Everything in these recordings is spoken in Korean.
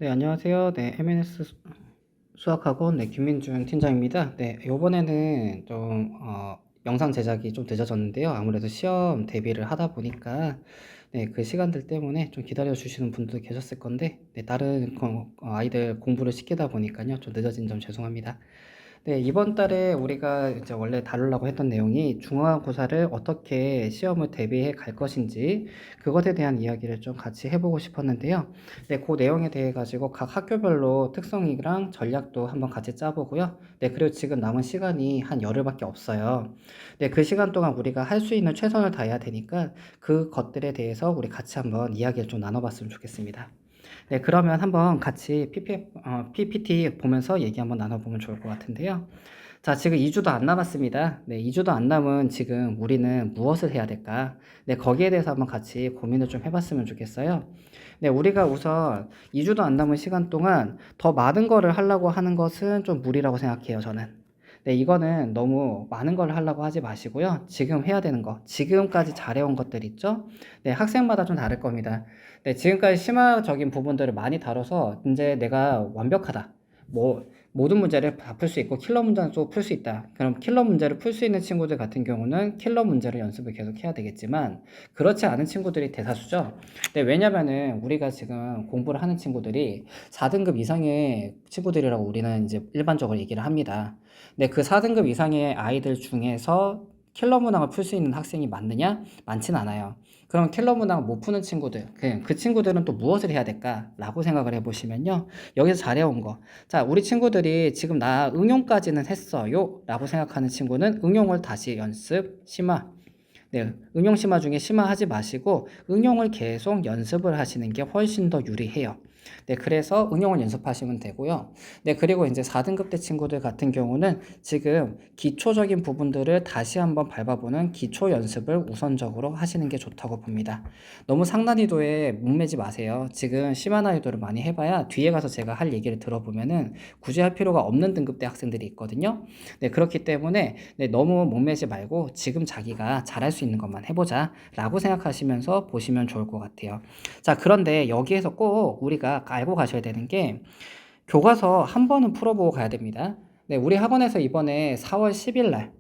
네, 안녕하세요. 네, MNS 수학학원 김민준 팀장입니다. 네, 요번에는 좀 영상 제작이 좀 늦어졌는데요. 아무래도 시험 대비를 하다 보니까 네, 그 시간들 때문에 좀 기다려 주시는 분도 계셨을 건데 네, 다른 아이들 공부를 시키다 보니까요. 좀 늦어진 점 죄송합니다. 네, 이번 달에 우리가 이제 원래 다루려고 했던 내용이 중간고사를 어떻게 시험을 대비해 갈 것인지 그것에 대한 이야기를 좀 같이 해보고 싶었는데요. 네, 그 내용에 대해 가지고 각 학교별로 특성이랑 전략도 한번 같이 짜보고요. 네, 그리고 지금 남은 시간이 한 열흘밖에 없어요. 네, 그 시간 동안 우리가 할 수 있는 최선을 다해야 되니까 그 것들에 대해서 우리 같이 한번 이야기를 좀 나눠봤으면 좋겠습니다. 네, 그러면 한번 같이 PPT 보면서 얘기 한번 나눠보면 좋을 것 같은데요. 자, 지금 2주도 안 남았습니다. 네, 2주도 안 남은 지금 우리는 무엇을 해야 될까? 네, 거기에 대해서 한번 같이 고민을 좀 해봤으면 좋겠어요. 네, 우리가 우선 2주도 안 남은 시간 동안 더 많은 거를 하려고 하는 것은 좀 무리라고 생각해요, 저는. 네, 이거는 너무 많은 걸 하려고 하지 마시고요. 지금 해야 되는 거, 지금까지 잘해온 것들 있죠? 네, 학생마다 좀 다를 겁니다. 네, 지금까지 심화적인 부분들을 많이 다뤄서 이제 내가 완벽하다. 뭐, 모든 문제를 다 풀 수 있고 킬러 문제는 또 풀 수 있다. 그럼 킬러 문제를 풀 수 있는 친구들 같은 경우는 킬러 문제를 연습을 계속 해야 되겠지만 그렇지 않은 친구들이 대다수죠. 네, 왜냐면은 우리가 지금 공부를 하는 친구들이 4등급 이상의 친구들이라고 우리는 이제 일반적으로 얘기를 합니다. 네, 그 4등급 이상의 아이들 중에서 킬러 문항을 풀 수 있는 학생이 많느냐? 많진 않아요. 그럼 킬러 문항을 못 푸는 친구들, 그 친구들은 또 무엇을 해야 될까라고 생각을 해보시면요. 여기서 잘해온 거. 자, 우리 친구들이 지금 나 응용까지는 했어요. 라고 생각하는 친구는 응용을 다시 연습, 심화. 네, 응용 심화 중에 심화하지 마시고 응용을 계속 연습을 하시는 게 훨씬 더 유리해요. 네, 그래서 응용을 연습하시면 되고요. 네, 그리고 이제 4등급 대 친구들 같은 경우는 지금 기초적인 부분들을 다시 한번 밟아보는 기초 연습을 우선적으로 하시는 게 좋다고 봅니다. 너무 상난이도에 목매지 마세요. 지금 심한 난이도를 많이 해봐야 뒤에 가서 제가 할 얘기를 들어보면은 굳이 할 필요가 없는 등급대 학생들이 있거든요. 네, 그렇기 때문에 네, 너무 목매지 말고 지금 자기가 잘할 수 있는 것만 해보자 라고 생각하시면서 보시면 좋을 것 같아요. 자, 그런데 여기에서 꼭 우리가 알고 가셔야 되는 게 교과서 한 번은 풀어보고 가야 됩니다. 네, 우리 학원에서 이번에 4월 10일 날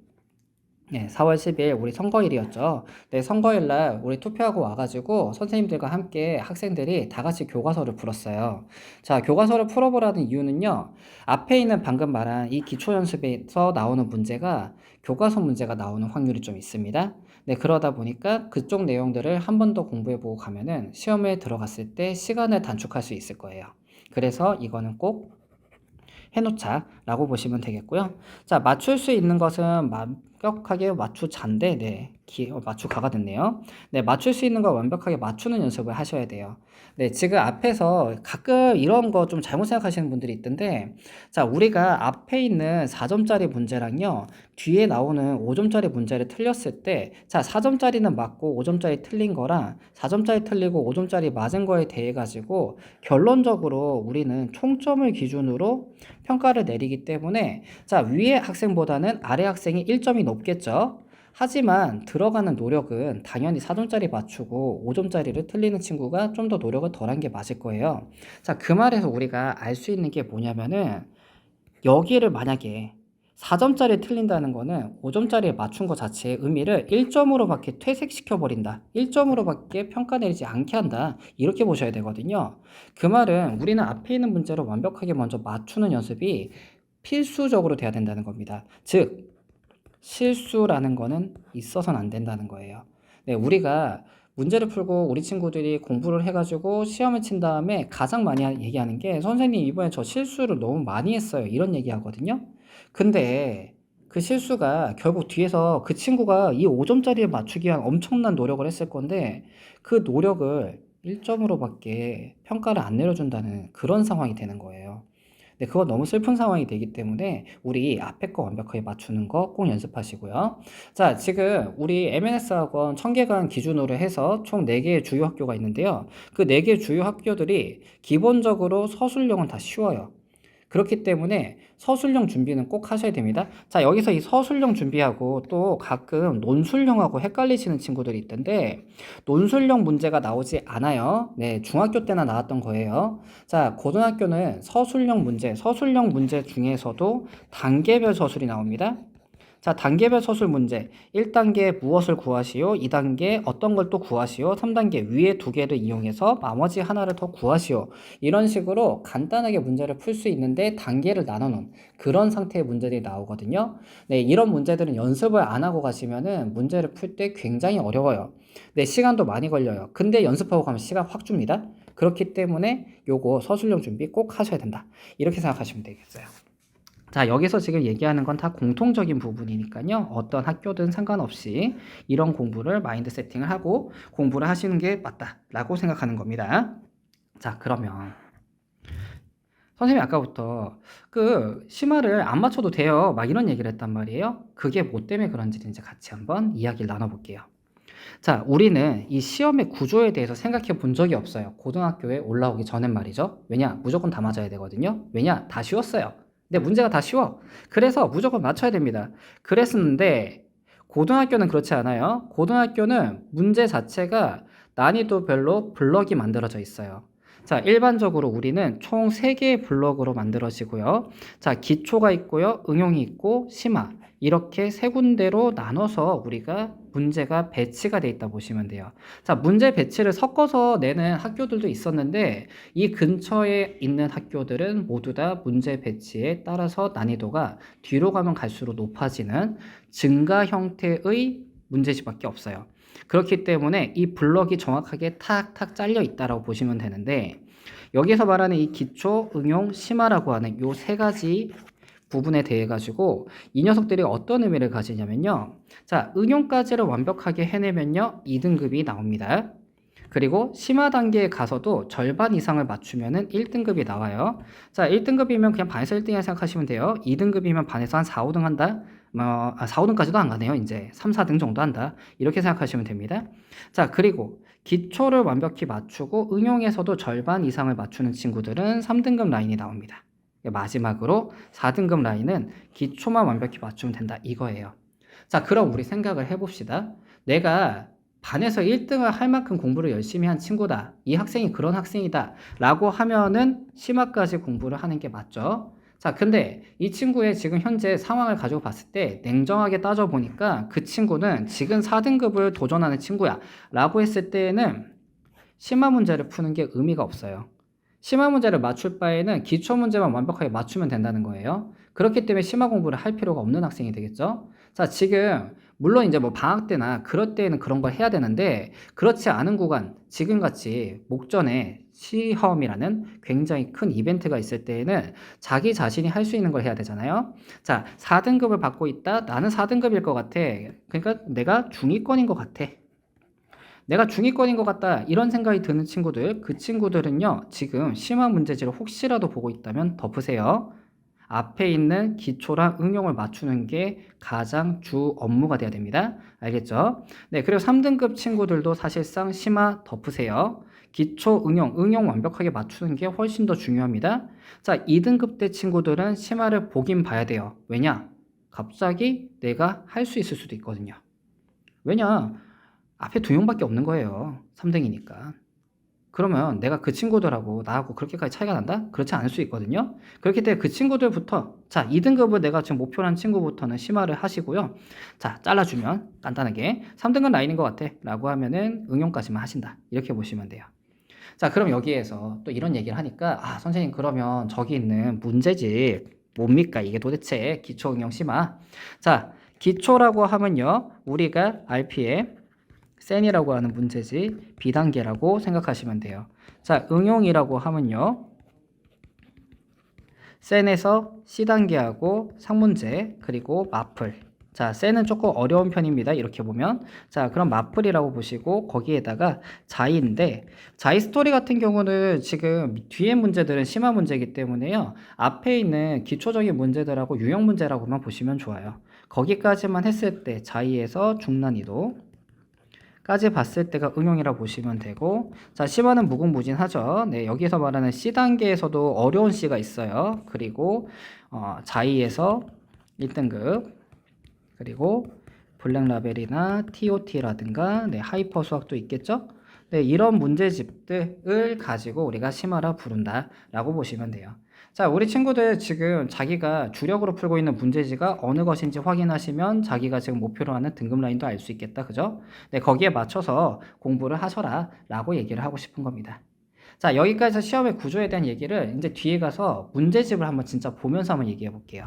네, 4월 10일 우리 선거일이었죠. 네, 선거일 날 우리 투표하고 와가지고 선생님들과 함께 학생들이 다 같이 교과서를 풀었어요. 자, 교과서를 풀어보라는 이유는요. 앞에 있는 방금 말한 이 기초 연습에서 나오는 문제가 교과서 문제가 나오는 확률이 좀 있습니다. 네, 그러다 보니까 그쪽 내용들을 한 번 더 공부해보고 가면은 시험에 들어갔을 때 시간을 단축할 수 있을 거예요. 그래서 이거는 꼭 해놓자라고 보시면 되겠고요. 자, 맞출 수 있는 것은 완벽하게 맞추자인데, 네, 맞추가가 됐네요. 네, 맞출 수 있는 거 완벽하게 맞추는 연습을 하셔야 돼요. 네, 지금 앞에서 가끔 이런 거 좀 잘못 생각하시는 분들이 있던데, 자, 우리가 앞에 있는 4점짜리 문제랑요, 뒤에 나오는 5점짜리 문제를 틀렸을 때, 자, 4점짜리는 맞고 5점짜리 틀린 거랑 4점짜리 틀리고 5점짜리 맞은 거에 대해 가지고 결론적으로 우리는 총점을 기준으로 평가를 내리기 때문에 자, 위의 학생보다는 아래 학생이 1점이 높겠죠. 하지만 들어가는 노력은 당연히 4점짜리 맞추고 5점짜리를 틀리는 친구가 좀 더 노력을 덜한 게 맞을 거예요. 자, 그 말에서 우리가 알 수 있는 게 뭐냐면은 여기를 만약에 4점짜리 틀린다는 거는 5점짜리에 맞춘 것 자체의 의미를 1점으로밖에 퇴색시켜 버린다. 1점으로밖에 평가 내리지 않게 한다. 이렇게 보셔야 되거든요. 그 말은 우리는 앞에 있는 문제를 완벽하게 먼저 맞추는 연습이 필수적으로 돼야 된다는 겁니다. 즉, 실수라는 거는 있어서는 안 된다는 거예요. 네, 우리가 문제를 풀고 우리 친구들이 공부를 해가지고 시험을 친 다음에 가장 많이 얘기하는 게 선생님 이번에 저 실수를 너무 많이 했어요. 이런 얘기 하거든요. 근데 그 실수가 결국 뒤에서 그 친구가 이 5점짜리를 맞추기 위한 엄청난 노력을 했을 건데 그 노력을 1점으로밖에 평가를 안 내려준다는 그런 상황이 되는 거예요. 네, 그거 너무 슬픈 상황이 되기 때문에 우리 앞에 거 완벽하게 맞추는 거 꼭 연습하시고요. 자, 지금 우리 MNS 학원 청계관 기준으로 해서 총 4개의 주요 학교가 있는데요. 그 4개 주요 학교들이 기본적으로 서술형은 다 쉬워요. 그렇기 때문에 서술형 준비는 꼭 하셔야 됩니다. 자, 여기서 이 서술형 준비하고 또 가끔 논술형하고 헷갈리시는 친구들이 있던데, 논술형 문제가 나오지 않아요. 네, 중학교 때나 나왔던 거예요. 자, 고등학교는 서술형 문제 중에서도 단계별 서술이 나옵니다. 자, 단계별 서술 문제. 1단계 무엇을 구하시오? 2단계 어떤 걸 또 구하시오? 3단계 위에 두 개를 이용해서 나머지 하나를 더 구하시오. 이런 식으로 간단하게 문제를 풀 수 있는데 단계를 나눠 놓은 그런 상태의 문제들이 나오거든요. 네, 이런 문제들은 연습을 안 하고 가시면은 문제를 풀 때 굉장히 어려워요. 네, 시간도 많이 걸려요. 근데 연습하고 가면 시간 확 줍니다. 그렇기 때문에 요거 서술형 준비 꼭 하셔야 된다. 이렇게 생각하시면 되겠어요. 자, 여기서 지금 얘기하는 건 다 공통적인 부분이니까요. 어떤 학교든 상관없이 이런 공부를 마인드 세팅을 하고 공부를 하시는 게 맞다라고 생각하는 겁니다. 자, 그러면 선생님이 아까부터 그 심화를 안 맞춰도 돼요. 막 이런 얘기를 했단 말이에요. 그게 뭐 때문에 그런지 이제 같이 한번 이야기를 나눠볼게요. 자, 우리는 이 시험의 구조에 대해서 생각해 본 적이 없어요. 고등학교에 올라오기 전엔 말이죠. 왜냐? 무조건 다 맞아야 되거든요. 왜냐? 다 쉬웠어요. 근데 문제가 다 쉬워. 그래서 무조건 맞춰야 됩니다. 그랬었는데 고등학교는 그렇지 않아요. 고등학교는 문제 자체가 난이도별로 블럭이 만들어져 있어요. 자, 일반적으로 우리는 총 3개의 블럭으로 만들어지고요. 자, 기초가 있고요. 응용이 있고 심화. 이렇게 3군데로 나눠서 우리가 문제가 배치가 돼 있다 보시면 돼요. 자, 문제 배치를 섞어서 내는 학교들도 있었는데 이 근처에 있는 학교들은 모두 다 문제 배치에 따라서 난이도가 뒤로 가면 갈수록 높아지는 증가 형태의 문제집밖에 없어요. 그렇기 때문에 이 블럭이 정확하게 탁탁 잘려 있다라고 보시면 되는데, 여기서 말하는 이 기초, 응용, 심화라고 하는 요 3가지 부분에 대해 가지고 이 녀석들이 어떤 의미를 가지냐면요. 자, 응용까지를 완벽하게 해내면요 2등급이 나옵니다. 그리고 심화 단계에 가서도 절반 이상을 맞추면은 1등급이 나와요. 자, 1등급이면 그냥 반에서 1등이라 생각하시면 돼요. 2등급이면 반에서 한 4, 5등 한다. 4, 5등까지도 안 가네요. 이제 3, 4등 정도 한다. 이렇게 생각하시면 됩니다. 자, 그리고 기초를 완벽히 맞추고 응용에서도 절반 이상을 맞추는 친구들은 3등급 라인이 나옵니다. 마지막으로 4등급 라인은 기초만 완벽히 맞추면 된다. 이거예요. 자, 그럼 우리 생각을 해봅시다. 내가 반에서 1등을 할 만큼 공부를 열심히 한 친구다. 이 학생이 그런 학생이다. 라고 하면은 심화까지 공부를 하는 게 맞죠. 자, 근데 이 친구의 지금 현재 상황을 가지고 봤을 때 냉정하게 따져보니까 그 친구는 지금 4등급을 도전하는 친구야. 라고 했을 때에는 심화 문제를 푸는 게 의미가 없어요. 심화 문제를 맞출 바에는 기초 문제만 완벽하게 맞추면 된다는 거예요. 그렇기 때문에 심화 공부를 할 필요가 없는 학생이 되겠죠. 자, 지금 물론 이제 뭐 방학 때나 그럴 때는 그런 걸 해야 되는데 그렇지 않은 구간, 지금같이 목전에 시험이라는 굉장히 큰 이벤트가 있을 때에는 자기 자신이 할 수 있는 걸 해야 되잖아요. 자, 4등급을 받고 있다. 나는 4등급일 것 같아. 그러니까 내가 중위권인 것 같아. 내가 중위권인 것 같다 이런 생각이 드는 친구들, 그 친구들은요 지금 심화 문제지를 혹시라도 보고 있다면 덮으세요. 앞에 있는 기초랑 응용을 맞추는 게 가장 주 업무가 돼야 됩니다. 알겠죠? 네, 그리고 3등급 친구들도 사실상 심화 덮으세요. 기초 응용 완벽하게 맞추는 게 훨씬 더 중요합니다. 자, 2등급 때 친구들은 심화를 보긴 봐야 돼요. 왜냐? 갑자기 내가 할 수 있을 수도 있거든요. 왜냐? 앞에 2명밖에 없는 거예요. 3등이니까. 그러면 내가 그 친구들하고 나하고 그렇게까지 차이가 난다? 그렇지 않을 수 있거든요. 그렇기 때문에 그 친구들부터, 자, 2등급을 내가 지금 목표로 한 친구부터는 심화를 하시고요. 자, 잘라주면 간단하게 3등급 라인인 것 같아 라고 하면은 응용까지만 하신다. 이렇게 보시면 돼요. 자, 그럼 여기에서 또 이런 얘기를 하니까, 아, 선생님, 그러면 저기 있는 문제집 뭡니까? 이게 도대체 기초 응용 심화. 자, 기초라고 하면요. 우리가 RP에 센이라고 하는 문제지 B단계라고 생각하시면 돼요. 자, 응용이라고 하면요. 센에서 C단계하고 상문제 그리고 마플. 자, 센은 조금 어려운 편입니다. 이렇게 보면. 자, 그럼 마플이라고 보시고 거기에다가 자이인데 자이 스토리 같은 경우는 지금 뒤에 문제들은 심화 문제이기 때문에요. 앞에 있는 기초적인 문제들하고 유형 문제라고만 보시면 좋아요. 거기까지만 했을 때 자이에서 중난이도 까지 봤을 때가 응용이라 보시면 되고, 자, C반은 무궁무진하죠. 네, 여기서 말하는 C단계에서도 어려운 C가 있어요. 그리고 자이에서 1등급, 그리고 블랙라벨이나 TOT라든가 네, 하이퍼 수학도 있겠죠. 네, 이런 문제집들을 가지고 우리가 심화라 부른다 라고 보시면 돼요. 자, 우리 친구들 지금 자기가 주력으로 풀고 있는 문제지가 어느 것인지 확인하시면 자기가 지금 목표로 하는 등급 라인도 알 수 있겠다. 그죠? 네, 거기에 맞춰서 공부를 하셔라 라고 얘기를 하고 싶은 겁니다. 자, 여기까지 시험의 구조에 대한 얘기를 이제 뒤에 가서 문제집을 한번 진짜 보면서 한번 얘기해 볼게요.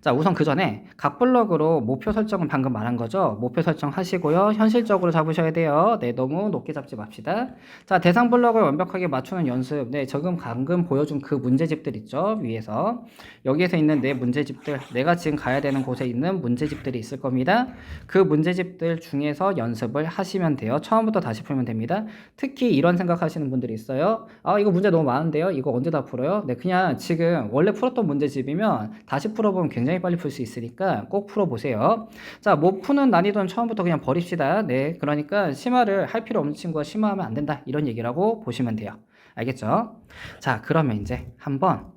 자, 우선 그 전에 각 블럭으로 목표 설정은 방금 말한 거죠. 목표 설정 하시고요. 현실적으로 잡으셔야 돼요. 네, 너무 높게 잡지 맙시다. 자, 대상 블럭을 완벽하게 맞추는 연습. 네, 지금 방금 보여준 그 문제집들 있죠. 위에서. 여기에서 있는 네 문제집들, 내가 지금 가야 되는 곳에 있는 문제집들이 있을 겁니다. 그 문제집들 중에서 연습을 하시면 돼요. 처음부터 다시 풀면 됩니다. 특히 이런 생각하시는 분들이 있어요. 아, 이거 문제 너무 많은데요. 이거 언제 다 풀어요? 네, 그냥 지금 원래 풀었던 문제집이면 다시 풀어보면 굉장히 빨리 풀 수 있으니까 꼭 풀어보세요. 자, 못 푸는 난이도는 처음부터 그냥 버립시다. 네, 그러니까 심화를 할 필요 없는 친구가 심화하면 안 된다. 이런 얘기라고 보시면 돼요. 알겠죠? 자, 그러면 이제 한번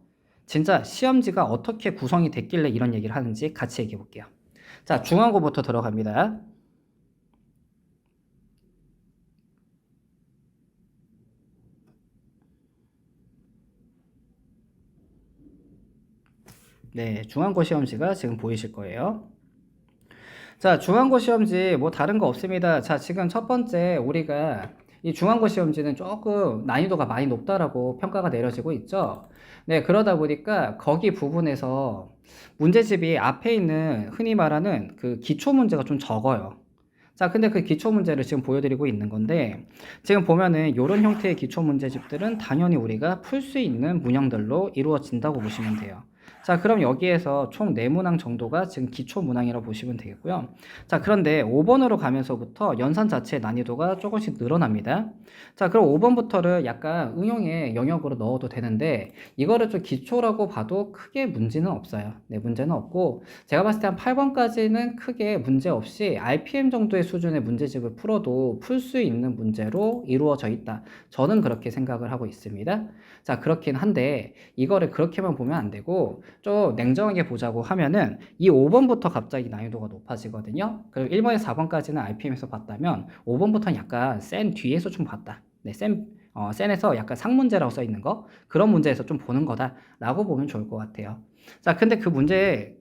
진짜 시험지가 어떻게 구성이 됐길래 이런 얘기를 하는지 같이 얘기해 볼게요. 자, 중앙고부터 들어갑니다. 네, 중앙고 시험지가 지금 보이실 거예요. 자, 중앙고 시험지 뭐 다른 거 없습니다. 자, 지금 첫 번째 우리가 이 중앙고 시험지는 조금 난이도가 많이 높다라고 평가가 내려지고 있죠. 네, 그러다 보니까 거기 부분에서 문제집이 앞에 있는 흔히 말하는 그 기초 문제가 좀 적어요. 자, 근데 그 기초 문제를 지금 보여드리고 있는 건데, 지금 보면은 이런 형태의 기초 문제집들은 당연히 우리가 풀 수 있는 문항들로 이루어진다고 보시면 돼요. 자, 그럼 여기에서 총 4문항 정도가 지금 기초 문항이라고 보시면 되겠고요. 자, 그런데 5번으로 가면서부터 연산 자체의 난이도가 조금씩 늘어납니다. 자, 그럼 5번부터를 약간 응용의 영역으로 넣어도 되는데, 이거를 좀 기초라고 봐도 크게 문제는 없어요. 네, 문제는 없고, 제가 봤을 때 한 8번까지는 크게 문제 없이 RPM 정도의 수준의 문제집을 풀어도 풀 수 있는 문제로 이루어져 있다. 저는 그렇게 생각을 하고 있습니다. 자, 그렇긴 한데 이거를 그렇게만 보면 안 되고 좀 냉정하게 보자고 하면은 이 5번부터 갑자기 난이도가 높아지거든요. 그리고 1번에서 4번까지는 RPM에서 봤다면 5번부터는 약간 센 뒤에서 좀 봤다. 네, 센에서 약간 상문제라고 써 있는 거 그런 문제에서 좀 보는 거다라고 보면 좋을 것 같아요. 자, 근데 그 문제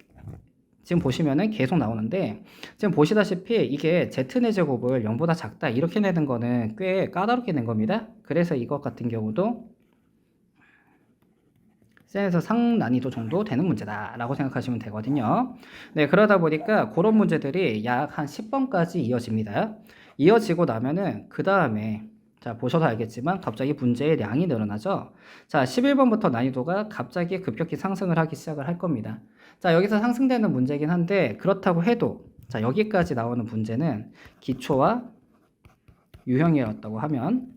지금 보시면은 계속 나오는데 지금 보시다시피 이게 Z내 제곱을 0보다 작다 이렇게 내는 거는 꽤 까다롭게 낸 겁니다. 그래서 이것 같은 경우도 센에서 상난이도 정도 되는 문제다라고 생각하시면 되거든요. 네, 그러다 보니까 그런 문제들이 약 한 10번까지 이어집니다. 이어지고 나면은 그 다음에 자, 보셔도 알겠지만 갑자기 문제의 양이 늘어나죠. 자, 11번부터 난이도가 갑자기 급격히 상승을 하기 시작을 할 겁니다. 자, 여기서 상승되는 문제긴 한데 그렇다고 해도 자, 여기까지 나오는 문제는 기초와 유형이었다고 하면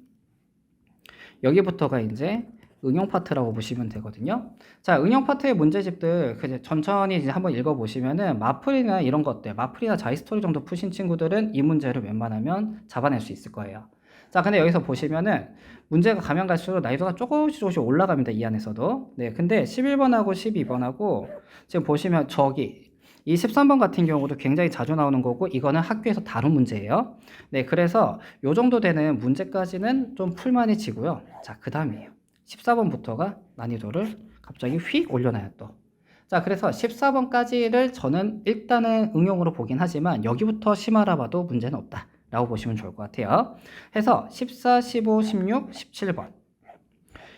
여기부터가 이제 응용 파트라고 보시면 되거든요. 자, 응용 파트의 문제집들 천천히 이제 한번 읽어보시면은 마플이나 이런 것들, 마플이나 자이스토리 정도 푸신 친구들은 이 문제를 웬만하면 잡아낼 수 있을 거예요. 자, 근데 여기서 보시면은 문제가 가면 갈수록 난이도가 조금씩 올라갑니다. 이 안에서도. 네, 근데 11번하고 12번하고 지금 보시면 저기 이 13번 같은 경우도 굉장히 자주 나오는 거고 이거는 학교에서 다룬 문제예요. 네, 그래서 요 정도 되는 문제까지는 좀 풀만해지고요. 자, 그 다음이에요. 14번부터가 난이도를 갑자기 휙 올려놔요 또. 자, 그래서 14번까지를 저는 일단은 응용으로 보긴 하지만 여기부터 심하라 봐도 문제는 없다 라고 보시면 좋을 것 같아요. 해서 14, 15, 16, 17번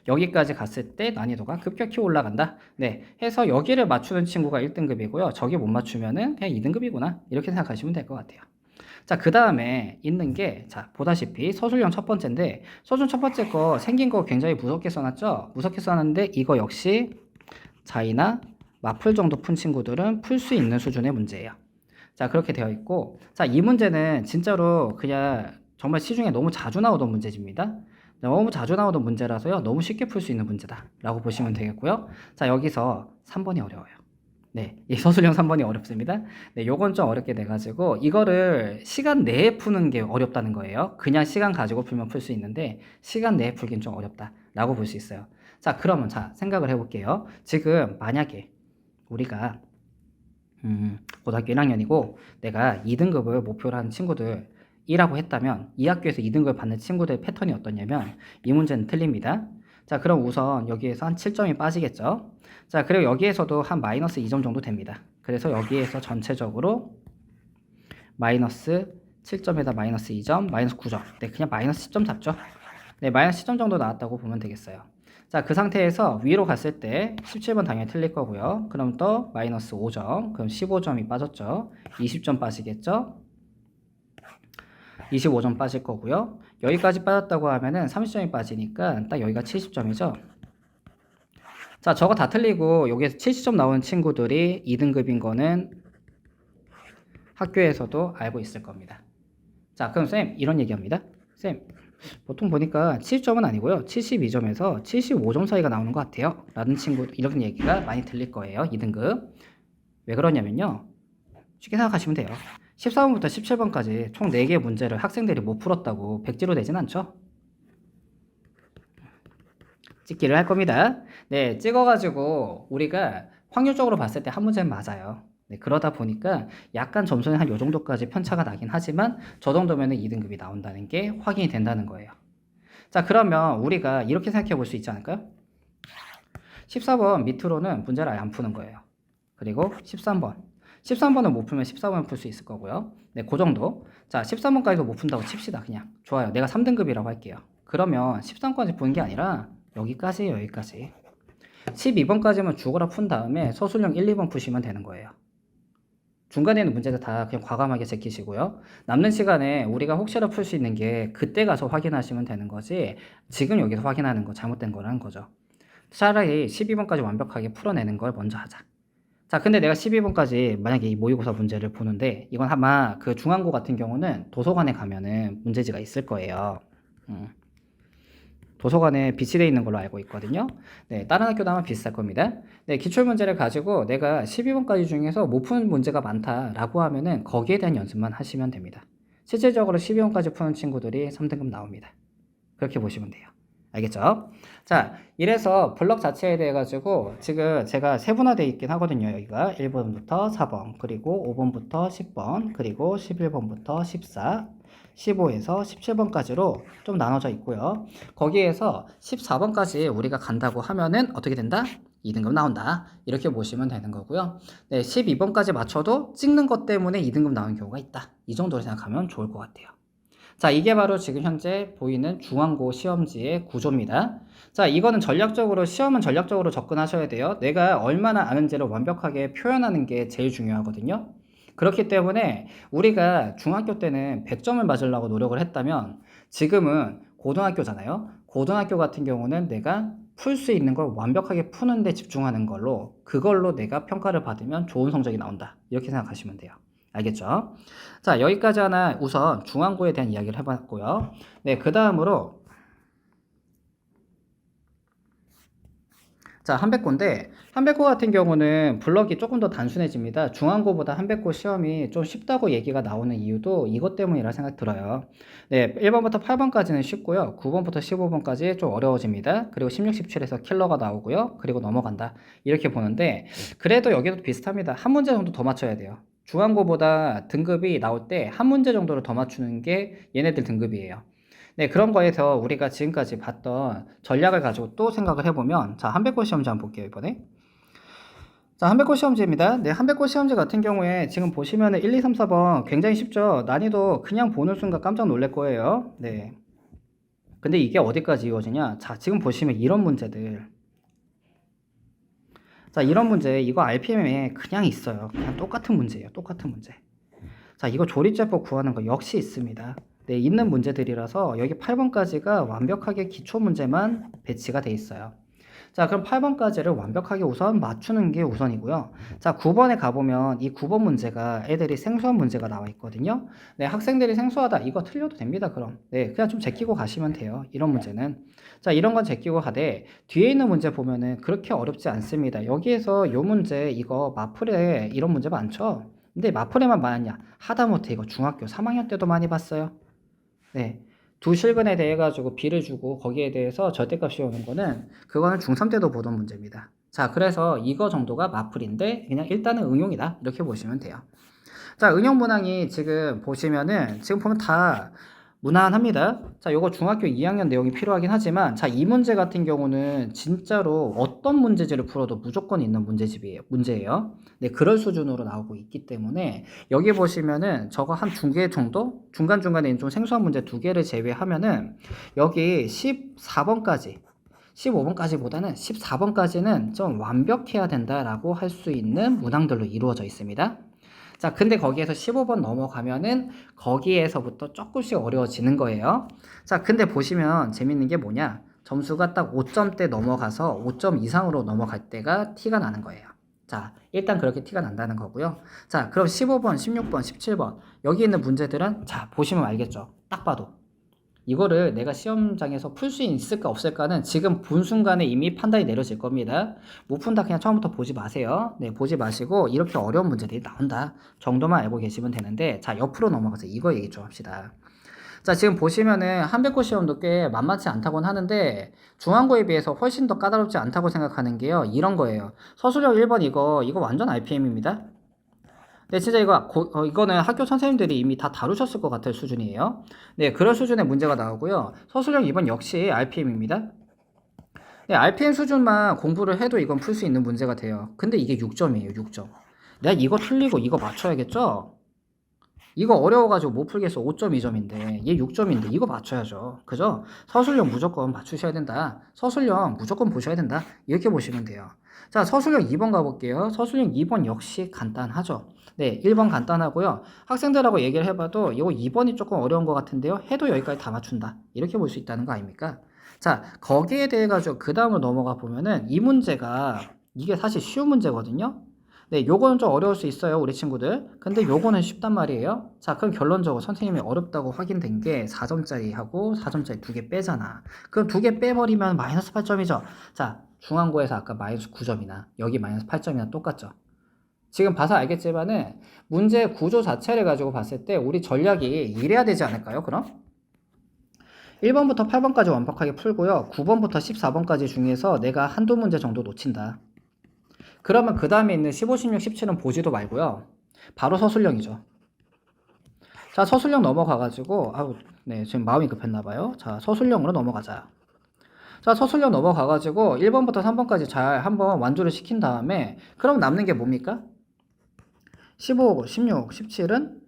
여기까지 갔을 때 난이도가 급격히 올라간다. 네, 해서 여기를 맞추는 친구가 1등급이고요. 저기 못 맞추면은 그냥 2등급이구나 이렇게 생각하시면 될 것 같아요. 자, 그 다음에 있는 게, 자, 보다시피 서술형 첫 번째인데, 서술 첫 번째 거 생긴 거 굉장히 무섭게 써놨죠? 무섭게 써놨는데, 이거 역시 자이나 마플 정도 푼 친구들은 풀 수 있는 수준의 문제예요. 자, 그렇게 되어 있고, 자, 이 문제는 진짜로 그냥 정말 시중에 너무 자주 나오던 문제집니다. 너무 자주 나오던 문제라서요, 너무 쉽게 풀 수 있는 문제다. 라고 보시면 되겠고요. 자, 여기서 3번이 어려워요. 네, 이 서술형 3번이 어렵습니다. 네, 요건 좀 어렵게 돼가지고 이거를 시간 내에 푸는 게 어렵다는 거예요. 그냥 시간 가지고 풀면 풀 수 있는데 시간 내에 풀긴 좀 어렵다라고 볼 수 있어요. 자, 그러면 자 생각을 해볼게요. 지금 만약에 우리가 고등학교 1학년이고 내가 2등급을 목표로 하는 친구들 이라고 했다면 이 학교에서 2등급을 받는 친구들의 패턴이 어떠냐면 이 문제는 틀립니다. 자, 그럼 우선 여기에서 한 7점이 빠지겠죠. 자, 그리고 여기에서도 한 마이너스 2점 정도 됩니다. 그래서 여기에서 전체적으로 마이너스 7점에다 마이너스 2점, 마이너스 9점. 네, 그냥 마이너스 10점 잡죠. 네, 마이너스 10점 정도 나왔다고 보면 되겠어요. 자, 그 상태에서 위로 갔을 때 17번 당연히 틀릴 거고요. 그럼 또 마이너스 5점, 그럼 15점이 빠졌죠. 20점 빠지겠죠. 25점 빠질 거고요. 여기까지 빠졌다고 하면은 30점이 빠지니까 딱 여기가 70점이죠. 자, 저거 다 틀리고 여기에서 70점 나오는 친구들이 2등급인 거는 학교에서도 알고 있을 겁니다. 자, 그럼 쌤 이런 얘기합니다. 쌤 보통 보니까 70점은 아니고요. 72점에서 75점 사이가 나오는 것 같아요. 라는 친구 이런 얘기가 많이 들릴 거예요. 2등급. 왜 그러냐면요. 쉽게 생각하시면 돼요. 14번부터 17번까지 총 4개의 문제를 학생들이 못 풀었다고 백지로 되진 않죠? 찍기를 할 겁니다. 네, 찍어가지고 우리가 확률적으로 봤을 때 한 문제는 맞아요. 네, 그러다 보니까 약간 점수는 한 요 정도까지 편차가 나긴 하지만 저 정도면 2등급이 나온다는 게 확인이 된다는 거예요. 자, 그러면 우리가 이렇게 생각해 볼 수 있지 않을까요? 14번 밑으로는 문제를 아예 안 푸는 거예요. 그리고 13번은 못 풀면 14번은 풀 수 있을 거고요. 네, 그 정도. 자, 13번까지도 못 푼다고 칩시다. 그냥. 좋아요. 내가 3등급이라고 할게요. 그러면 13번까지 푸는 게 아니라 여기까지예요. 여기까지. 12번까지만 죽어라 푼 다음에 서술형 1, 2번 푸시면 되는 거예요. 중간에 있는 문제들 다 그냥 과감하게 제끼시고요. 남는 시간에 우리가 혹시라도 풀 수 있는 게 그때 가서 확인하시면 되는 거지 지금 여기서 확인하는 거 잘못된 거라는 거죠. 차라리 12번까지 완벽하게 풀어내는 걸 먼저 하자. 자, 근데 내가 12번까지 만약에 이 모의고사 문제를 보는데 이건 아마 그 중앙고 같은 경우는 도서관에 가면은 문제지가 있을 거예요. 도서관에 비치되어 있는 걸로 알고 있거든요. 네, 다른 학교도 아마 비슷할 겁니다. 네, 기출문제를 가지고 내가 12번까지 중에서 못 푸는 문제가 많다라고 하면은 거기에 대한 연습만 하시면 됩니다. 실질적으로 12번까지 푸는 친구들이 3등급 나옵니다. 그렇게 보시면 돼요. 알겠죠? 자, 이래서 블럭 자체에 대해 가지고 지금 제가 세분화되어 있긴 하거든요. 여기가 1번부터 4번, 그리고 5번부터 10번, 그리고 11번부터 14, 15에서 17번까지로 좀 나눠져 있고요. 거기에서 14번까지 우리가 간다고 하면은 어떻게 된다? 2등급 나온다. 이렇게 보시면 되는 거고요. 네, 12번까지 맞춰도 찍는 것 때문에 2등급 나오는 경우가 있다. 이 정도로 생각하면 좋을 것 같아요. 자, 이게 바로 지금 현재 보이는 중앙고 시험지의 구조입니다. 자, 이거는 시험은 전략적으로 접근하셔야 돼요. 내가 얼마나 아는지를 완벽하게 표현하는 게 제일 중요하거든요. 그렇기 때문에 우리가 중학교 때는 100점을 맞으려고 노력을 했다면 지금은 고등학교잖아요. 고등학교 같은 경우는 내가 풀 수 있는 걸 완벽하게 푸는 데 집중하는 걸로 그걸로 내가 평가를 받으면 좋은 성적이 나온다. 이렇게 생각하시면 돼요. 알겠죠? 자, 여기까지 하나 우선 중앙고에 대한 이야기를 해봤고요. 네, 그 다음으로 자, 한백고인데 한백고 같은 경우는 블럭이 조금 더 단순해집니다. 중앙고보다 한백고 시험이 좀 쉽다고 얘기가 나오는 이유도 이것 때문이라 생각 들어요. 네, 1번부터 8번까지는 쉽고요. 9번부터 15번까지 좀 어려워집니다. 그리고 16, 17에서 킬러가 나오고요. 그리고 넘어간다. 이렇게 보는데 그래도 여기도 비슷합니다. 한 문제 정도 더 맞춰야 돼요. 중앙고보다 등급이 나올 때 한 문제 정도를 더 맞추는 게 얘네들 등급이에요. 네, 그런 거에서 우리가 지금까지 봤던 전략을 가지고 또 생각을 해보면, 자, 한백고 시험지 한번 볼게요, 이번에. 자, 한백고 시험지입니다. 네, 한백고 시험지 같은 경우에 지금 보시면은 1, 2, 3, 4번 굉장히 쉽죠? 난이도 그냥 보는 순간 깜짝 놀랄 거예요. 네. 근데 이게 어디까지 이루어지냐? 자, 지금 보시면 이런 문제들. 자, 이런 문제, 이거 RPM에 그냥 있어요. 그냥 똑같은 문제예요. 똑같은 문제. 자, 이거 조립제법 구하는 거 역시 있습니다. 네, 있는 문제들이라서 여기 8번까지가 완벽하게 기초 문제만 배치가 돼 있어요. 자, 그럼 8번까지를 완벽하게 우선 맞추는 게 우선이고요. 자, 9번에 가보면 이 9번 문제가 애들이 생소한 문제가 나와 있거든요. 네, 학생들이 생소하다. 이거 틀려도 됩니다, 그럼. 네, 그냥 좀 제끼고 가시면 돼요. 이런 문제는. 자, 이런 건 제끼고 가되, 뒤에 있는 문제 보면은 그렇게 어렵지 않습니다. 여기에서 요 문제, 이거 마플에 이런 문제 많죠? 근데 마플에만 많았냐? 하다못해 이거 중학교 3학년 때도 많이 봤어요. 네. 두 실근에 대해 가지고 B를 주고 거기에 대해서 절대값이 오는 거는 그거는 중3 때도 보던 문제입니다. 자, 그래서 이거 정도가 마플인데 그냥 일단은 응용이다. 이렇게 보시면 돼요. 자, 응용 문항이 지금 보시면은 지금 보면 다 무난합니다. 자, 요거 중학교 2학년 내용이 필요하긴 하지만 자, 이 문제 같은 경우는 진짜로 어떤 문제지를 풀어도 무조건 있는 문제예요. 네, 그럴 수준으로 나오고 있기 때문에 여기 보시면은 저거 한 두 개 정도? 중간중간에 있는 좀 생소한 문제 두 개를 제외하면은 여기 14번까지 15번까지보다는 14번까지는 좀 완벽해야 된다라고 할 수 있는 문항들로 이루어져 있습니다. 자, 근데 거기에서 15번 넘어가면은 거기에서부터 조금씩 어려워지는 거예요. 자, 근데 보시면 재밌는 게 뭐냐? 점수가 딱 5점대 넘어가서 5점 이상으로 넘어갈 때가 티가 나는 거예요. 자, 일단 그렇게 티가 난다는 거고요. 자, 그럼 15번, 16번, 17번 여기 있는 문제들은 자, 보시면 알겠죠? 딱 봐도 이거를 내가 시험장에서 풀 수 있을까 없을까는 지금 본 순간에 이미 판단이 내려질 겁니다. 못 푼다 그냥 처음부터 보지 마세요. 네, 보지 마시고 이렇게 어려운 문제들이 나온다 정도만 알고 계시면 되는데 자, 옆으로 넘어가서 이거 얘기 좀 합시다. 자, 지금 보시면은 한백고 시험도 꽤 만만치 않다고는 하는데 중앙고에 비해서 훨씬 더 까다롭지 않다고 생각하는 게요. 이런 거예요. 서술형 1번 이거 완전 RPM입니다. 네, 진짜 이거는 학교 선생님들이 이미 다 다루셨을 것 같을 수준이에요. 네, 그런 수준의 문제가 나오고요. 서술형 2번 역시 RPM입니다. 네, RPM 수준만 공부를 해도 이건 풀 수 있는 문제가 돼요. 근데 이게 6점이에요, 6점. 내가 이거 틀리고 이거 맞춰야겠죠? 이거 어려워가지고 못 풀겠어. 5.2점인데 얘 6점인데 이거 맞춰야죠. 그죠? 서술형 무조건 맞추셔야 된다. 서술형 무조건 보셔야 된다. 이렇게 보시면 돼요. 자, 서술형 2번 가볼게요. 서술형 2번 역시 간단하죠. 네, 1번 간단하고요. 학생들하고 얘기를 해봐도 이거 2번이 조금 어려운 것 같은데요. 해도 여기까지 다 맞춘다. 이렇게 볼 수 있다는 거 아닙니까? 자, 거기에 대해 가지고 그 다음으로 넘어가 보면은 이 문제가 이게 사실 쉬운 문제거든요. 네, 요거는 좀 어려울 수 있어요, 우리 친구들. 근데 요거는 쉽단 말이에요. 자, 그럼 결론적으로 선생님이 어렵다고 확인된 게 4점짜리하고 4점짜리 두 개 빼잖아. 그럼 두 개 빼버리면 마이너스 8점이죠. 자, 중앙고에서 아까 마이너스 9점이나 여기 마이너스 8점이나 똑같죠. 지금 봐서 알겠지만은 문제 구조 자체를 가지고 봤을 때 우리 전략이 이래야 되지 않을까요, 그럼? 1번부터 8번까지 완벽하게 풀고요. 9번부터 14번까지 중에서 내가 한두 문제 정도 놓친다. 그러면 그 다음에 있는 15, 16, 17은 보지도 말고요. 바로 서술형이죠. 자, 서술형 넘어가가지고, 네, 지금 마음이 급했나봐요. 자, 서술형으로 넘어가자. 자, 서술형 넘어가가지고 1번부터 3번까지 잘 한번 완주를 시킨 다음에, 그럼 남는 게 뭡니까? 15, 16, 17은?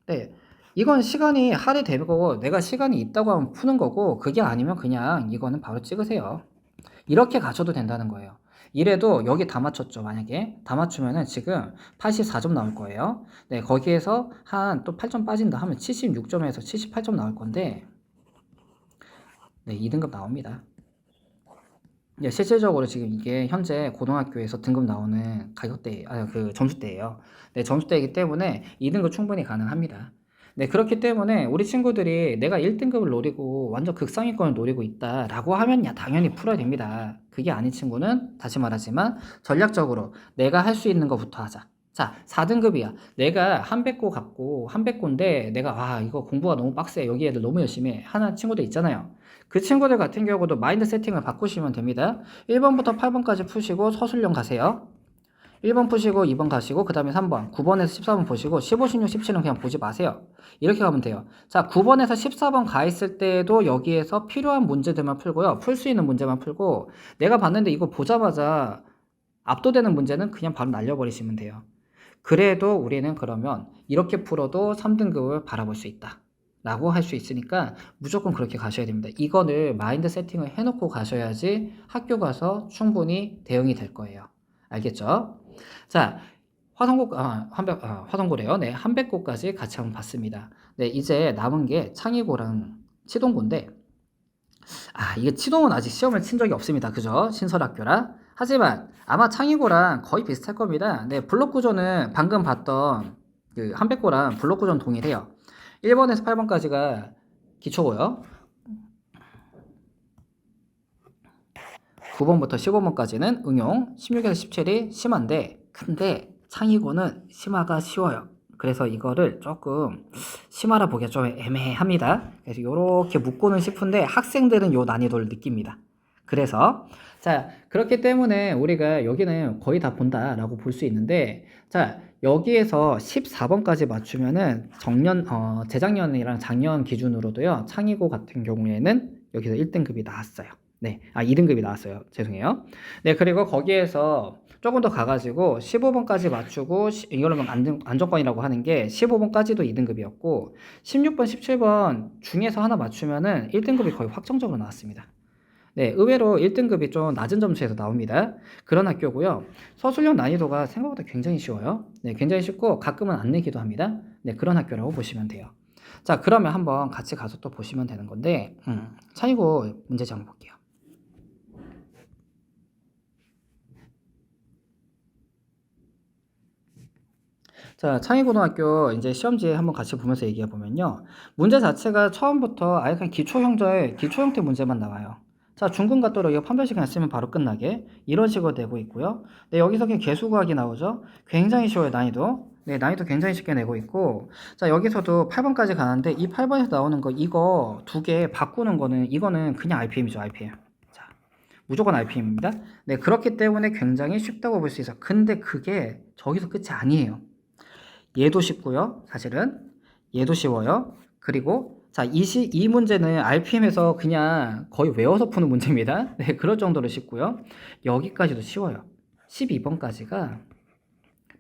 네. 이건 시간이 할애되고 내가 시간이 있다고 하면 푸는 거고, 그게 아니면 그냥 이거는 바로 찍으세요. 이렇게 가셔도 된다는 거예요. 이래도 여기 다 맞췄죠. 만약에 다 맞추면은 지금 84점 나올 거예요. 네, 거기에서 한 또 8점 빠진다 하면 76점에서 78점 나올 건데, 네, 2등급 나옵니다. 네, 실질적으로 지금 이게 현재 고등학교에서 등급 나오는 가격대, 그 점수대예요. 네, 점수대이기 때문에 2등급 충분히 가능합니다. 네, 그렇기 때문에 우리 친구들이 내가 1등급을 노리고 완전 극상위권을 노리고 있다라고 하면 야, 당연히 풀어야 됩니다. 그게 아닌 친구는 다시 말하지만 전략적으로 내가 할 수 있는 것부터 하자. 자, 4등급이야. 내가 한백고 갖고 한백고인데 내가 이거 공부가 너무 빡세. 여기 애들 너무 열심히 해. 하는 친구들 있잖아요. 그 친구들 같은 경우도 마인드 세팅을 바꾸시면 됩니다. 1번부터 8번까지 푸시고 서술형 가세요. 1번 푸시고 2번 가시고 그 다음에 3번 9번에서 14번 보시고 15, 16, 17은 그냥 보지 마세요. 이렇게 가면 돼요. 자, 9번에서 14번 가 있을 때도 여기에서 필요한 문제들만 풀고요. 풀 수 있는 문제만 풀고 내가 봤는데 이거 보자마자 압도되는 문제는 그냥 바로 날려버리시면 돼요. 그래도 우리는 그러면 이렇게 풀어도 3등급을 바라볼 수 있다 라고 할 수 있으니까 무조건 그렇게 가셔야 됩니다. 이거를 마인드 세팅을 해놓고 가셔야지 학교 가서 충분히 대응이 될 거예요. 알겠죠? 자, 화성고래요. 네, 한백고까지 같이 한번 봤습니다. 네, 이제 남은 게 창의고랑 치동고인데 이게 치동은 아직 시험을 친 적이 없습니다. 그죠? 신설학교라. 하지만 아마 창의고랑 거의 비슷할 겁니다. 네, 블록 구조는 방금 봤던 그 한백고랑 블록 구조는 동일해요. 1번에서 8번까지가 기초고요. 9번부터 15번까지는 응용, 16에서 17이 심화인데, 근데 창의고는 심화가 쉬워요. 그래서 이거를 조금 심화라 보기가 좀 애매합니다. 그래서 이렇게 묶고는 싶은데 학생들은 요 난이도를 느낍니다. 그래서 자, 그렇기 때문에 우리가 여기는 거의 다 본다라고 볼 수 있는데, 자, 여기에서 14번까지 맞추면은 재작년이랑 작년 기준으로도요, 창의고 같은 경우에는 여기서 1등급이 나왔어요. 네, 2등급이 나왔어요. 죄송해요. 네, 그리고 거기에서 조금 더 가가지고 15번까지 맞추고, 이거는 안정권이라고 하는 게 15번까지도 2등급이었고, 16번, 17번 중에서 하나 맞추면은 1등급이 거의 확정적으로 나왔습니다. 네, 의외로 1등급이 좀 낮은 점수에서 나옵니다. 그런 학교고요. 서술형 난이도가 생각보다 굉장히 쉬워요. 네, 굉장히 쉽고 가끔은 안 내기도 합니다. 네, 그런 학교라고 보시면 돼요. 자, 그러면 한번 같이 가서 또 보시면 되는 건데, 창의고 문제집 한번 볼게요. 자, 창의고등학교 이제 시험지 한번 같이 보면서 얘기해 보면요. 문제 자체가 처음부터 아예 그냥 기초 형태 문제만 나와요. 자, 중근과 또로 이거 판별식 그냥 쓰면 바로 끝나게 이런 식으로 되고 있고요. 네, 여기서 그냥 개수구하기 나오죠. 굉장히 쉬워요, 난이도. 네, 난이도 굉장히 쉽게 내고 있고. 자, 여기서도 8번까지 가는데 이 8번에서 나오는 거 이거 두 개 바꾸는 거는 이거는 그냥 RPM이죠, RPM. 자, 무조건 RPM입니다. 네, 그렇기 때문에 굉장히 쉽다고 볼 수 있어요. 근데 그게 저기서 끝이 아니에요. 얘도 쉽고요. 사실은 얘도 쉬워요. 그리고 자, 이 문제는 RPM에서 그냥 거의 외워서 푸는 문제입니다. 네, 그럴 정도로 쉽고요. 여기까지도 쉬워요. 12번까지가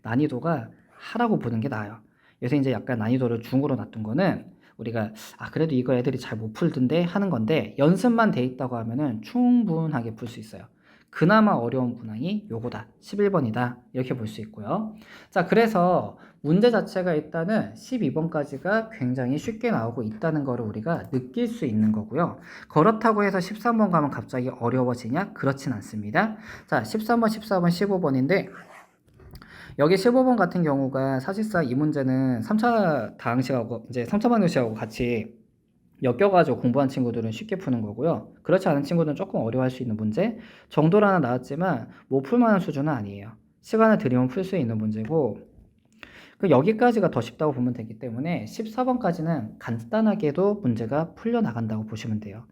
난이도가 하라고 보는 게 나아요. 그래서 이제 약간 난이도를 중으로 놨던 거는 우리가 그래도 이거 애들이 잘 못 풀던데 하는 건데, 연습만 돼 있다고 하면은 충분하게 풀 수 있어요. 그나마 어려운 문항이 요거다. 11번이다. 이렇게 볼 수 있고요. 자, 그래서 문제 자체가 일단은 12번까지가 굉장히 쉽게 나오고 있다는 거를 우리가 느낄 수 있는 거고요. 그렇다고 해서 13번 가면 갑자기 어려워지냐? 그렇진 않습니다. 자, 13번, 14번, 15번인데 여기 15번 같은 경우가 사실상 이 문제는 3차 다항식하고 이제 3차 방정식하고 같이 엮여가지고 공부한 친구들은 쉽게 푸는 거고요. 그렇지 않은 친구들은 조금 어려워할 수 있는 문제 정도로 하나 나왔지만 못 풀만한 수준은 아니에요. 시간을 들이면 풀 수 있는 문제고, 여기까지가 더 쉽다고 보면 되기 때문에 14번까지는 간단하게도 문제가 풀려나간다고 보시면 돼요.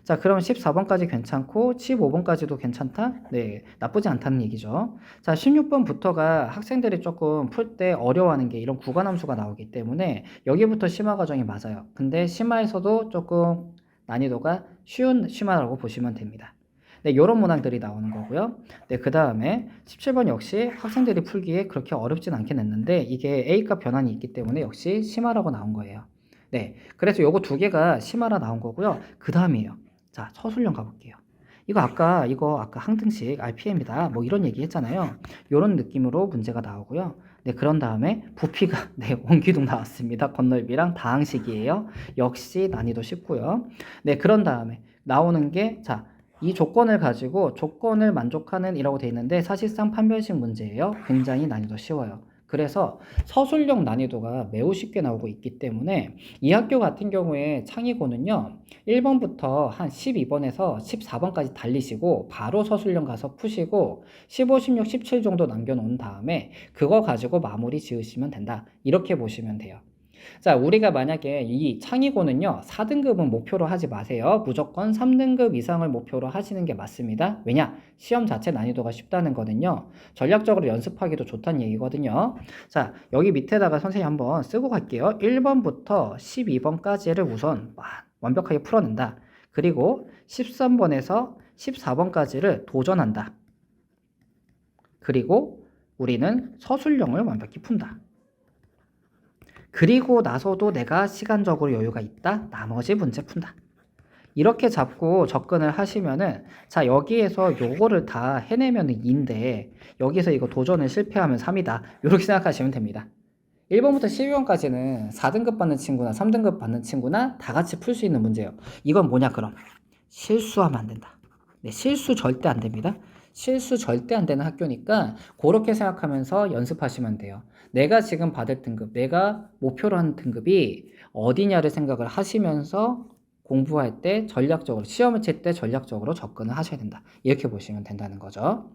자, 그럼 14번까지 괜찮고 15번까지도 괜찮다? 네, 나쁘지 않다는 얘기죠. 자, 16번부터가 학생들이 조금 풀 때 어려워하는 게 이런 구간함수가 나오기 때문에 여기부터 심화 과정이 맞아요. 근데 심화에서도 조금 난이도가 쉬운 심화라고 보시면 됩니다. 네, 이런 문항들이 나오는 거고요. 네, 그 다음에 17번 역시 학생들이 풀기에 그렇게 어렵진 않게 냈는데 이게 A값 변환이 있기 때문에 역시 심화라고 나온 거예요. 네, 그래서 요거 두 개가 심화라 나온 거고요. 그 다음이에요. 자, 서술형 가볼게요. 이거 아까 항등식 RPM이다 뭐 이런 얘기 했잖아요. 요런 느낌으로 문제가 나오고요. 네, 그런 다음에 부피가 네, 원기둥 나왔습니다. 건널비랑 다항식이에요. 역시 난이도 쉽고요. 네, 그런 다음에 나오는 게 자, 이 조건을 가지고 조건을 만족하는 이라고 되어 있는데 사실상 판별식 문제예요. 굉장히 난이도 쉬워요. 그래서 서술형 난이도가 매우 쉽게 나오고 있기 때문에 이 학교 같은 경우에 창의고는요, 1번부터 한 12번에서 14번까지 달리시고 바로 서술형 가서 푸시고 15, 16, 17 정도 남겨놓은 다음에 그거 가지고 마무리 지으시면 된다. 이렇게 보시면 돼요. 자, 우리가 만약에 이 창의고는요, 4등급은 목표로 하지 마세요. 무조건 3등급 이상을 목표로 하시는 게 맞습니다. 왜냐? 시험 자체 난이도가 쉽다는 거는요, 전략적으로 연습하기도 좋다는 얘기거든요. 자, 여기 밑에다가 선생님 한번 쓰고 갈게요. 1번부터 12번까지를 우선 완벽하게 풀어낸다. 그리고 13번에서 14번까지를 도전한다. 그리고 우리는 서술형을 완벽히 푼다. 그리고 나서도 내가 시간적으로 여유가 있다. 나머지 문제 푼다. 이렇게 잡고 접근을 하시면은 자, 여기에서 요거를 다 해내면은 2인데 여기서 이거 도전을 실패하면 3이다. 이렇게 생각하시면 됩니다. 1번부터 12번까지는 4등급 받는 친구나 3등급 받는 친구나 다 같이 풀 수 있는 문제예요. 이건 뭐냐 그럼? 실수하면 안 된다. 네, 실수 절대 안 됩니다. 실수 절대 안 되는 학교니까 그렇게 생각하면서 연습하시면 돼요. 내가 지금 받을 등급, 내가 목표로 하는 등급이 어디냐를 생각을 하시면서 공부할 때 전략적으로, 시험을 칠 때 전략적으로 접근을 하셔야 된다. 이렇게 보시면 된다는 거죠.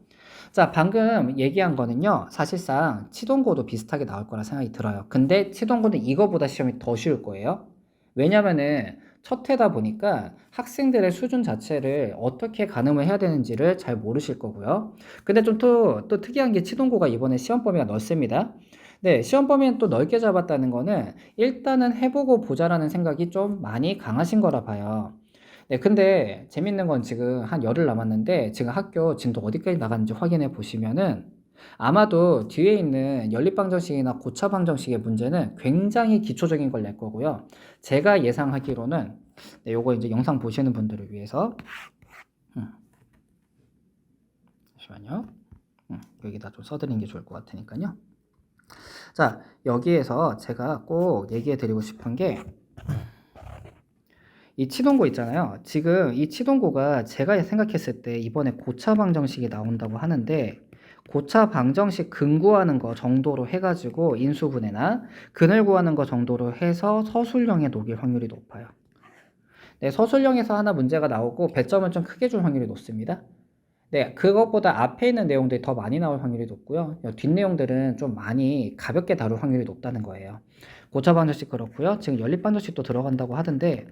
자, 방금 얘기한 거는요, 사실상 치동고도 비슷하게 나올 거라 생각이 들어요. 근데 치동고는 이거보다 시험이 더 쉬울 거예요. 왜냐면은 첫 해다 보니까 학생들의 수준 자체를 어떻게 가늠을 해야 되는지를 잘 모르실 거고요. 근데 좀 또 특이한 게 치동고가 이번에 시험 범위가 넓습니다. 네, 시험 범위는 또 넓게 잡았다는 거는 일단은 해보고 보자라는 생각이 좀 많이 강하신 거라 봐요. 네, 근데 재밌는 건 지금 한 열흘 남았는데 지금 학교 진도 어디까지 나갔는지 확인해 보시면은 아마도 뒤에 있는 연립방정식이나 고차방정식의 문제는 굉장히 기초적인 걸 낼 거고요. 제가 예상하기로는 네, 요거 이제 영상 보시는 분들을 위해서 잠시만요. 여기다 좀 써드리는 게 좋을 것 같으니까요. 자, 여기에서 제가 꼭 얘기해 드리고 싶은 게 이 치동고 있잖아요. 지금 이 치동고가 제가 생각했을 때 이번에 고차 방정식이 나온다고 하는데 고차 방정식 근 구하는 거 정도로 해가지고 인수분해나 근을 구하는 거 정도로 해서 서술형에 녹일 확률이 높아요. 네, 서술형에서 하나 문제가 나오고 배점을 좀 크게 줄 확률이 높습니다. 네, 그것보다 앞에 있는 내용들이 더 많이 나올 확률이 높고요. 뒷 내용들은 좀 많이 가볍게 다룰 확률이 높다는 거예요. 고차 방정식 그렇고요. 지금 연립 방정식도 들어간다고 하던데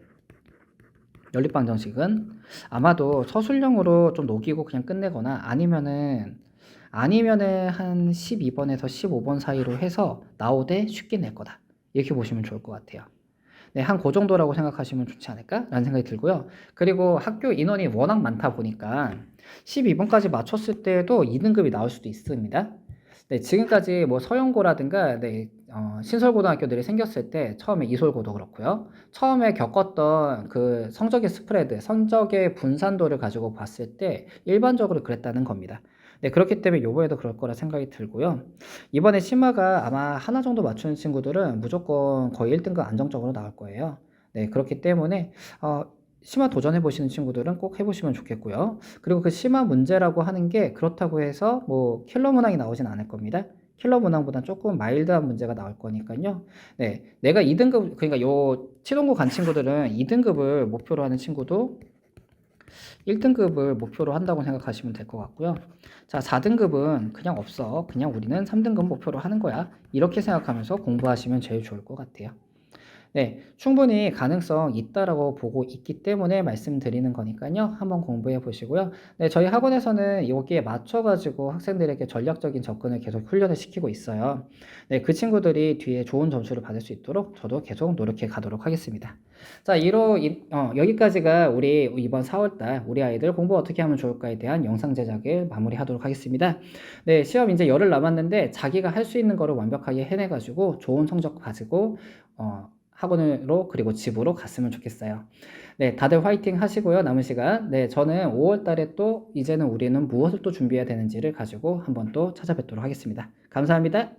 연립방정식은 아마도 서술형으로 좀 녹이고 그냥 끝내거나 아니면은 한 12번에서 15번 사이로 해서 나오되 쉽게 낼 거다. 이렇게 보시면 좋을 것 같아요. 네, 한 그 정도라고 생각하시면 좋지 않을까라는 생각이 들고요. 그리고 학교 인원이 워낙 많다 보니까 12번까지 맞췄을 때도 2등급이 나올 수도 있습니다. 네, 지금까지 뭐 서영고라든가 네, 신설고등학교들이 생겼을 때 처음에 이솔고도 그렇고요. 처음에 겪었던 그 성적의 스프레드, 성적의 분산도를 가지고 봤을 때 일반적으로 그랬다는 겁니다. 네, 그렇기 때문에 요번에도 그럴 거라 생각이 들고요. 이번에 심화가 아마 하나 정도 맞추는 친구들은 무조건 거의 1등급 안정적으로 나올 거예요. 네, 그렇기 때문에 심화 도전해 보시는 친구들은 꼭 해보시면 좋겠고요. 그리고 그 심화 문제라고 하는 게 그렇다고 해서 뭐 킬러 문항이 나오진 않을 겁니다. 킬러 문항보다 조금 마일드한 문제가 나올 거니까요. 네, 내가 2등급 그러니까 요 치동고 간 친구들은 2등급을 목표로 하는 친구도 1등급을 목표로 한다고 생각하시면 될 것 같고요. 자, 4등급은 그냥 없어. 그냥 우리는 3등급 목표로 하는 거야. 이렇게 생각하면서 공부하시면 제일 좋을 것 같아요. 네, 충분히 가능성 있다라고 보고 있기 때문에 말씀드리는 거니까요. 한번 공부해 보시고요. 네, 저희 학원에서는 여기에 맞춰가지고 학생들에게 전략적인 접근을 계속 훈련을 시키고 있어요. 네, 그 친구들이 뒤에 좋은 점수를 받을 수 있도록 저도 계속 노력해 가도록 하겠습니다. 자, 여기까지가 우리 이번 4월달 우리 아이들 공부 어떻게 하면 좋을까에 대한 영상 제작을 마무리하도록 하겠습니다. 네, 시험 이제 열흘 남았는데 자기가 할 수 있는 거를 완벽하게 해내가지고 좋은 성적 가지고 학원으로 그리고 집으로 갔으면 좋겠어요. 네, 다들 화이팅 하시고요. 남은 시간. 네, 저는 5월 달에 또 이제는 우리는 무엇을 또 준비해야 되는지를 가지고 한번 또 찾아뵙도록 하겠습니다. 감사합니다.